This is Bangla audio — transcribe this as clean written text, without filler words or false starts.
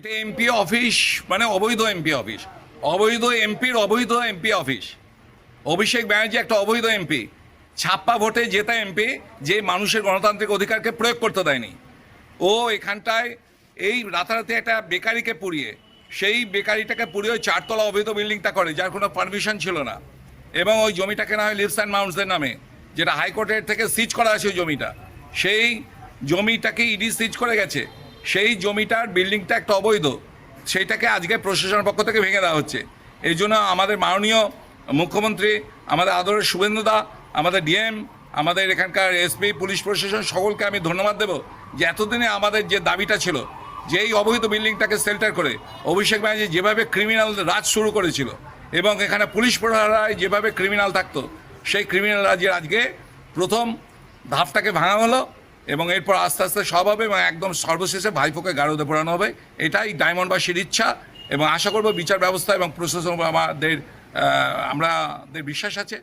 এটা এমপি অফিস, মানে অবৈধ এমপি অফিস, অবৈধ এমপির অবৈধ এমপি অফিস। অভিষেক ব্যানার্জি একটা অবৈধ এমপি, ছাপ্পা ভোটে জেতা এমপি, যে মানুষের গণতান্ত্রিক অধিকারকে প্রয়োগ করতে দেয়নি। ও এখানটায় এই রাতারাতি একটা বেকারিকে পুড়িয়ে, সেই বেকারিটাকে পুড়িয়ে ওই 4 তলা অবৈধ বিল্ডিংটা করে, যার কোনো পারমিশন ছিল না। এবং ওই জমিটাকে না হয় লিভস অ্যান্ড মাউন্টসের নামে, যেটা হাইকোর্টের থেকে সিজ করা আছে ওই জমিটা, সেই জমিটাকে ইডি সিজ করে গেছে। সেই জমিটার বিল্ডিংটা একটা অবৈধ, সেইটাকে আজকে প্রশাসনের পক্ষ থেকে ভেঙে দেওয়া হচ্ছে। এই জন্য আমাদের মাননীয় মুখ্যমন্ত্রী, আমাদের আদরের শুভেন্দুদা, আমাদের ডিএম, আমাদের এখানকার এসপি, পুলিশ প্রশাসন, সকলকে আমি ধন্যবাদ দেব যে এতদিনে আমাদের যে দাবিটা ছিল, যে এই অবৈধ বিল্ডিংটাকে শেল্টার করে অভিষেক ব্যানার্জি যেভাবে ক্রিমিনাল রাজ শুরু করেছিল, এবং এখানে পুলিশ প্রহরায় যেভাবে ক্রিমিনাল থাকতো, সেই ক্রিমিনাল রাজের আজকে প্রথম ধাপটাকে ভাঙা হলো। এবং এরপর আস্তে আস্তে সব হবে, এবং একদম সর্বশেষে ভাইপোকে গারদে পোড়ানো হবে। এটাই ডায়মন্ডবাসীর ইচ্ছা, এবং আশা করব বিচার ব্যবস্থা এবং প্রশাসন আমাদের বিশ্বাস আছে